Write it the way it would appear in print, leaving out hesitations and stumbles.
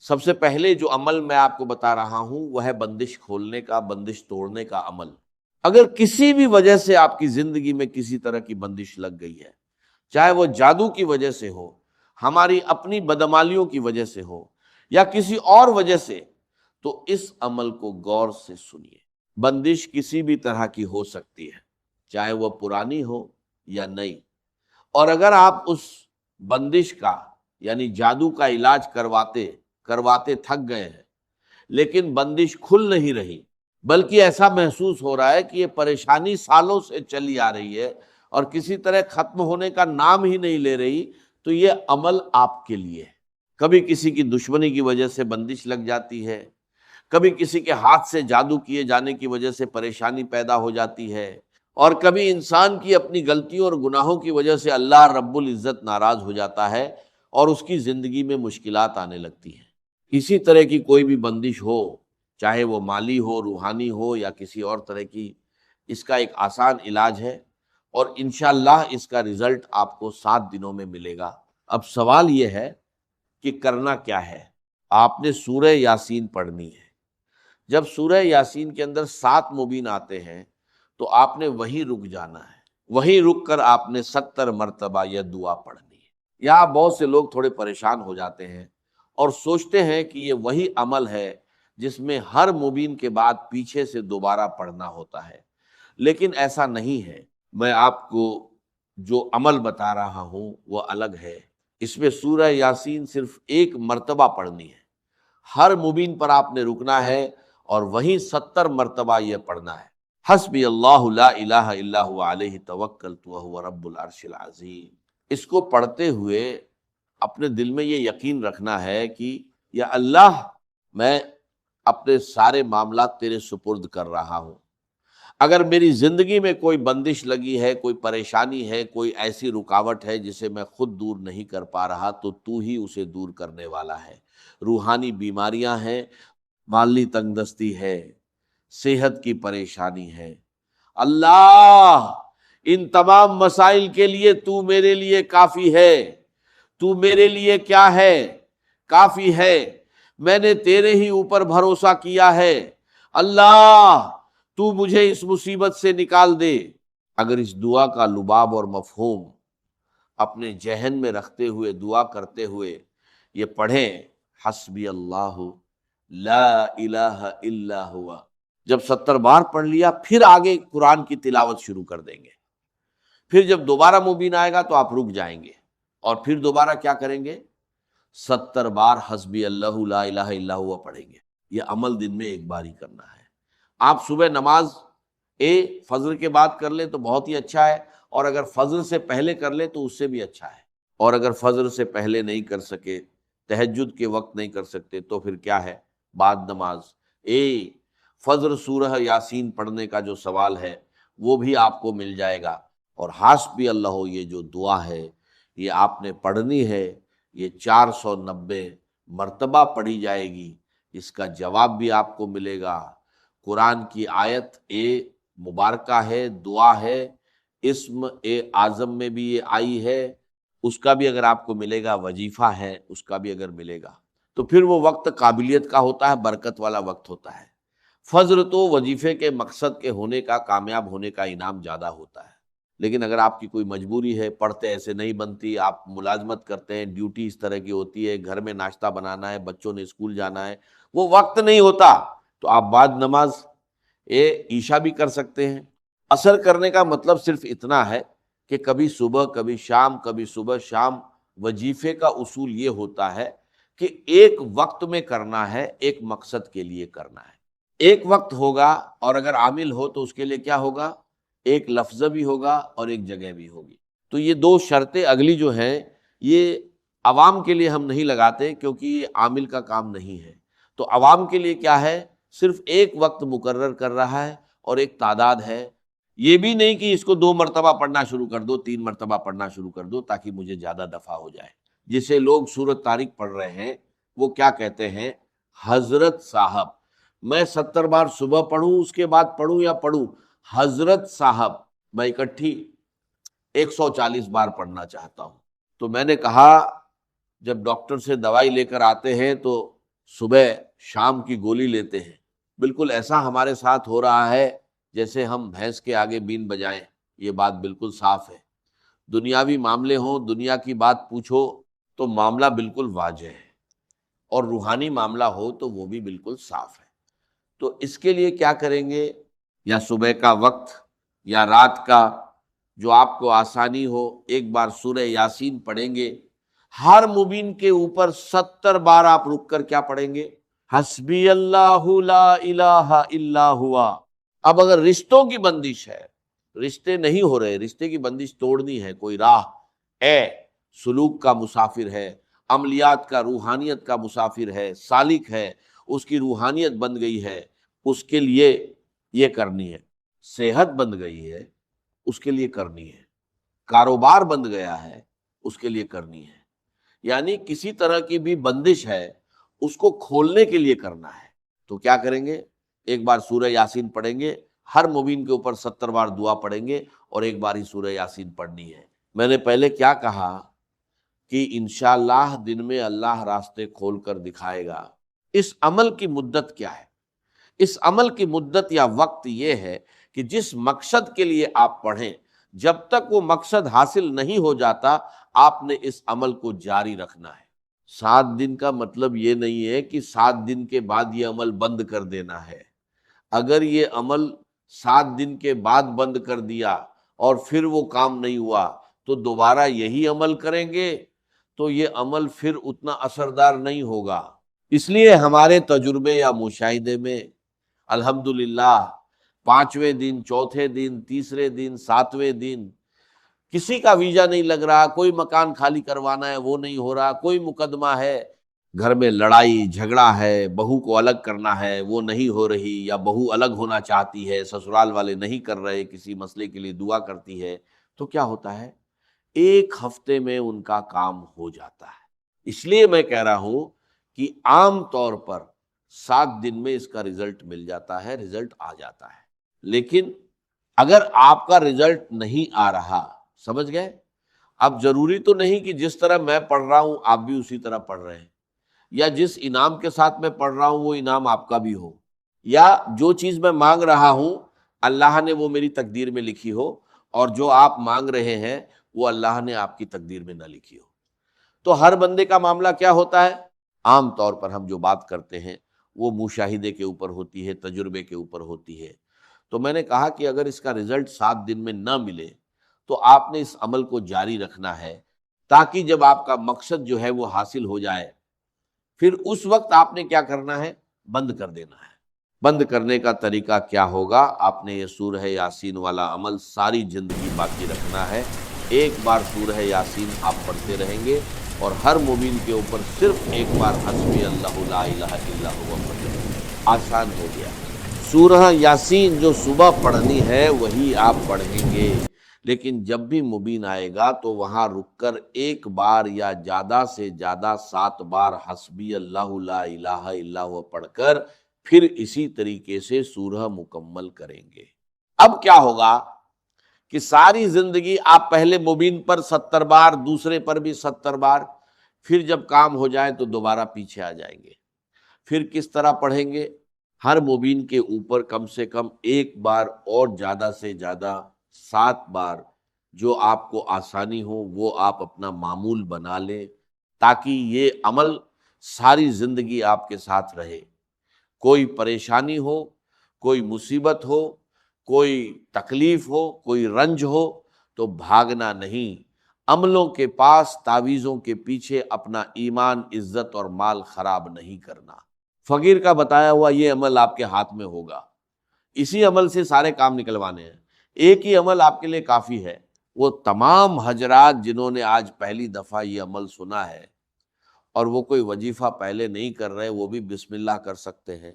سب سے پہلے جو عمل میں آپ کو بتا رہا ہوں وہ ہے بندش کھولنے کا، بندش توڑنے کا عمل۔ اگر کسی بھی وجہ سے آپ کی زندگی میں کسی طرح کی بندش لگ گئی ہے، چاہے وہ جادو کی وجہ سے ہو، ہماری اپنی بدعمالیوں کی وجہ سے ہو، یا کسی اور وجہ سے، تو اس عمل کو غور سے سنیے۔ بندش کسی بھی طرح کی ہو سکتی ہے، چاہے وہ پرانی ہو یا نئی، اور اگر آپ اس بندش کا یعنی جادو کا علاج کرواتے تھک گئے ہیں، لیکن بندش کھل نہیں رہی، بلکہ ایسا محسوس ہو رہا ہے کہ یہ پریشانی سالوں سے چلی آ رہی ہے اور کسی طرح ختم ہونے کا نام ہی نہیں لے رہی، تو یہ عمل آپ کے لیے ہے۔ کبھی کسی کی دشمنی کی وجہ سے بندش لگ جاتی ہے، کبھی کسی کے ہاتھ سے جادو کیے جانے کی وجہ سے پریشانی پیدا ہو جاتی ہے، اور کبھی انسان کی اپنی غلطیوں اور گناہوں کی وجہ سے اللہ رب العزت ناراض ہو جاتا ہے اور اس کی زندگی میں مشکلات آنے لگتی ہیں۔ اسی طرح کی کوئی بھی بندش ہو، چاہے وہ مالی ہو، روحانی ہو یا کسی اور طرح کی، اس کا ایک آسان علاج ہے، اور انشاءاللہ اس کا رزلٹ آپ کو 7 دنوں میں ملے گا۔ اب سوال یہ ہے کہ کرنا کیا ہے؟ آپ نے سورہ یاسین پڑھنی ہے۔ جب سورہ یاسین کے اندر 7 مبین آتے ہیں تو آپ نے وہیں رک جانا ہے، وہیں رک کر آپ نے 70 مرتبہ یہ دعا پڑھنی ہے۔ یہاں بہت سے لوگ تھوڑے پریشان ہو جاتے ہیں اور سوچتے ہیں کہ یہ وہی عمل ہے جس میں ہر مبین کے بعد پیچھے سے دوبارہ پڑھنا ہوتا ہے، لیکن ایسا نہیں ہے۔ میں آپ کو جو عمل بتا رہا ہوں وہ الگ ہے۔ اس میں سورہ یاسین صرف 1 مرتبہ پڑھنی ہے، ہر مبین پر آپ نے رکنا ہے اور وہیں 70 مرتبہ یہ پڑھنا ہے۔ حسبی اللہ لا الہ الا هو علیہ توکلت وہو رب العرش العظیم۔ اس کو پڑھتے ہوئے اپنے دل میں یہ یقین رکھنا ہے کہ یا اللہ، میں اپنے سارے معاملات تیرے سپرد کر رہا ہوں۔ اگر میری زندگی میں کوئی بندش لگی ہے، کوئی پریشانی ہے، کوئی ایسی رکاوٹ ہے جسے میں خود دور نہیں کر پا رہا، تو تو ہی اسے دور کرنے والا ہے۔ روحانی بیماریاں ہیں، مالی تنگ دستی ہے، صحت کی پریشانی ہے، اللہ ان تمام مسائل کے لیے تو میرے لیے کافی ہے۔ تو میرے لیے کیا ہے؟ کافی ہے۔ میں نے تیرے ہی اوپر بھروسہ کیا ہے، اللہ تو مجھے اس مصیبت سے نکال دے۔ اگر اس دعا کا لباب اور مفہوم اپنے ذہن میں رکھتے ہوئے دعا کرتے ہوئے یہ پڑھیں، حسبی اللہ لا الہ الا ہوا، جب 70 بار پڑھ لیا پھر آگے قرآن کی تلاوت شروع کر دیں گے۔ پھر جب دوبارہ مبین آئے گا تو آپ رک جائیں گے، اور پھر دوبارہ کیا کریں گے؟ 70 بار حسبی اللہ لا الہ الا ہوا پڑھیں گے۔ یہ عمل دن میں 1 بار ہی کرنا ہے۔ آپ صبح نماز فجر کے بعد کر لیں تو بہت ہی اچھا ہے، اور اگر فجر سے پہلے کر لیں تو اس سے بھی اچھا ہے، اور اگر فجر سے پہلے نہیں کر سکے، تہجد کے وقت نہیں کر سکتے، تو پھر کیا ہے، بعد نماز فجر سورہ یاسین پڑھنے کا جو سوال ہے وہ بھی آپ کو مل جائے گا، اور حسبی اللہ یہ جو دعا ہے یہ آپ نے پڑھنی ہے، یہ 490 مرتبہ پڑھی جائے گی۔ اس کا جواب بھی آپ کو ملے گا۔ قرآن کی آیت مبارکہ ہے، دعا ہے، اسم اعظم میں بھی یہ آئی ہے، اس کا بھی اگر آپ کو ملے گا، وظیفہ ہے اس کا بھی اگر ملے گا، تو پھر وہ وقت قابلیت کا ہوتا ہے، برکت والا وقت ہوتا ہے۔ فجر تو وظیفے کے مقصد کے ہونے کا، کامیاب ہونے کا انعام زیادہ ہوتا ہے، لیکن اگر آپ کی کوئی مجبوری ہے، پڑھتے ایسے نہیں بنتی، آپ ملازمت کرتے ہیں، ڈیوٹی اس طرح کی ہوتی ہے، گھر میں ناشتہ بنانا ہے، بچوں نے اسکول جانا ہے، وہ وقت نہیں ہوتا، تو آپ بعد نماز عشاء بھی کر سکتے ہیں۔ اثر کرنے کا مطلب صرف اتنا ہے کہ کبھی صبح کبھی شام، کبھی صبح شام۔ وظیفے کا اصول یہ ہوتا ہے کہ ایک وقت میں کرنا ہے، ایک مقصد کے لیے کرنا ہے۔ ایک وقت ہوگا، اور اگر عامل ہو تو اس کے لیے کیا ہوگا؟ ایک لفظ بھی ہوگا اور ایک جگہ بھی ہوگی۔ تو یہ 2 شرطیں اگلی جو ہیں یہ عوام کے لیے ہم نہیں لگاتے، کیونکہ یہ عامل کا کام نہیں ہے۔ تو عوام کے لیے کیا ہے؟ صرف ایک وقت مقرر کر رہا ہے اور ایک تعداد ہے۔ یہ بھی نہیں کہ اس کو 2 مرتبہ پڑھنا شروع کر دو، 3 مرتبہ پڑھنا شروع کر دو تاکہ مجھے زیادہ دفعہ ہو جائے۔ جسے لوگ سورۃ طارق پڑھ رہے ہیں وہ کیا کہتے ہیں؟ حضرت صاحب میں 70 بار صبح پڑھوں، اس کے بعد پڑھوں یا پڑھوں؟ حضرت صاحب میں اکٹھی 140 بار پڑھنا چاہتا ہوں۔ تو میں نے کہا جب ڈاکٹر سے دوائی لے کر آتے ہیں تو صبح شام کی گولی لیتے ہیں، بالکل ایسا ہمارے ساتھ ہو رہا ہے جیسے ہم بھینس کے آگے بین بجائیں، یہ بات بالکل صاف ہے۔ دنیاوی معاملے ہوں، دنیا کی بات پوچھو تو معاملہ بالکل واضح ہے، اور روحانی معاملہ ہو تو وہ بھی بالکل صاف ہے۔ تو اس کے لیے کیا کریں گے؟ یا صبح کا وقت یا رات کا جو آپ کو آسانی ہو، ایک بار سورہ یاسین پڑھیں گے۔ ہر مبین کے اوپر 70 بار آپ رک کر کیا پڑھیں گے؟ حسبی اللہ لا الہ الا ہوا۔ اب اگر رشتوں کی بندش ہے، رشتے نہیں ہو رہے، رشتے کی بندش توڑنی ہے، کوئی راہ ہے، سلوک کا مسافر ہے، عملیات کا، روحانیت کا مسافر ہے، سالک ہے، اس کی روحانیت بن گئی ہے، اس کے لیے یہ کرنی ہے۔ صحت بن گئی ہے، اس کے لیے کرنی ہے۔ کاروبار بن گیا ہے، اس کے لیے کرنی ہے۔ یعنی کسی طرح کی بھی بندش ہے، اس کو کھولنے کے لیے کرنا ہے۔ تو کیا کریں گے؟ ایک بار سورہ یاسین پڑھیں گے، ہر مومن کے اوپر 70 بار دعا پڑھیں گے، اور ایک بار ہی سورہ یاسین پڑھنی ہے۔ میں نے پہلے کیا کہا کہ انشاءاللہ دن میں اللہ راستے کھول کر دکھائے گا۔ اس عمل کی مدت کیا ہے؟ اس عمل کی مدت یا وقت یہ ہے کہ جس مقصد کے لیے آپ پڑھیں، جب تک وہ مقصد حاصل نہیں ہو جاتا آپ نے اس عمل کو جاری رکھنا ہے۔ 7 دن کا مطلب یہ نہیں ہے کہ 7 دن کے بعد یہ عمل بند کر دینا ہے۔ اگر یہ عمل 7 دن کے بعد بند کر دیا اور پھر وہ کام نہیں ہوا تو دوبارہ یہی عمل کریں گے تو یہ عمل پھر اتنا اثردار نہیں ہوگا۔ اس لیے ہمارے تجربے یا مشاہدے میں الحمدللہ 5ویں دن، چوتھے دن، تیسرے دن، 7ویں دن کسی کا ویزا نہیں لگ رہا، کوئی مکان خالی کروانا ہے وہ نہیں ہو رہا، کوئی مقدمہ ہے، گھر میں لڑائی جھگڑا ہے، بہو کو الگ کرنا ہے وہ نہیں ہو رہی، یا بہو الگ ہونا چاہتی ہے، سسرال والے نہیں کر رہے، کسی مسئلے کے لیے دعا کرتی ہے، تو کیا ہوتا ہے؟ 1 ہفتے میں ان کا کام ہو جاتا ہے۔ اس لیے میں کہہ رہا ہوں کہ عام طور پر 7 دن میں اس کا رزلٹ مل جاتا ہے، رزلٹ آ جاتا ہے۔ لیکن اگر آپ کا رزلٹ نہیں آ رہا، سمجھ گئے؟ اب ضروری تو نہیں کہ جس طرح میں پڑھ رہا ہوں آپ بھی اسی طرح پڑھ رہے ہیں، یا جس انعام کے ساتھ میں پڑھ رہا ہوں وہ انعام آپ کا بھی ہو، یا جو چیز میں مانگ رہا ہوں اللہ نے وہ میری تقدیر میں لکھی ہو، اور جو آپ مانگ رہے ہیں وہ اللہ نے آپ کی تقدیر میں نہ لکھی ہو۔ تو ہر بندے کا معاملہ کیا ہوتا ہے؟ عام طور پر ہم جو بات کرتے ہیں وہ مشاہدے کے اوپر ہوتی ہے، تجربے کے اوپر ہوتی ہے۔ تو میں نے کہا کہ اگر اس کا رزلٹ 7 دن میں نہ ملے تو آپ نے اس عمل کو جاری رکھنا ہے، تاکہ جب آپ کا مقصد جو ہے وہ حاصل ہو جائے، پھر اس وقت آپ نے کیا کرنا ہے؟ بند کر دینا ہے۔ بند کرنے کا طریقہ کیا ہوگا؟ آپ نے یہ سورہ یاسین والا عمل ساری زندگی باقی رکھنا ہے۔ ایک بار سورہ یاسین آپ پڑھتے رہیں گے، اور ہر مومن کے اوپر صرف ایک بار حسبی اللہ لا الہ الا ہوا پڑھیں گے۔ آسان ہو گیا۔ سورہ یاسین جو صبح پڑھنی ہے وہی آپ پڑھیں گے، لیکن جب بھی مبین آئے گا تو وہاں رک کر ایک بار یا زیادہ سے زیادہ 7 بار حسبی اللہ لا الہ الا ہوا پڑھ کر پھر اسی طریقے سے سورہ مکمل کریں گے۔ اب کیا ہوگا کہ ساری زندگی آپ پہلے مبین پر 70 بار، دوسرے پر بھی 70 بار، پھر جب کام ہو جائے تو دوبارہ پیچھے آ جائیں گے۔ پھر کس طرح پڑھیں گے؟ ہر مبین کے اوپر کم سے کم ایک بار اور زیادہ سے زیادہ 7 بار، جو آپ کو آسانی ہو وہ آپ اپنا معمول بنا لیں، تاکہ یہ عمل ساری زندگی آپ کے ساتھ رہے۔ کوئی پریشانی ہو، کوئی مصیبت ہو، کوئی تکلیف ہو، کوئی رنج ہو تو بھاگنا نہیں، عملوں کے پاس، تعویذوں کے پیچھے اپنا ایمان، عزت اور مال خراب نہیں کرنا۔ فقیر کا بتایا ہوا یہ عمل آپ کے ہاتھ میں ہوگا، اسی عمل سے سارے کام نکلوانے ہیں۔ ایک ہی عمل آپ کے لیے کافی ہے۔ وہ تمام حضرات جنہوں نے آج پہلی دفعہ یہ عمل سنا ہے اور وہ کوئی وظیفہ پہلے نہیں کر رہے، وہ بھی بسم اللہ کر سکتے ہیں،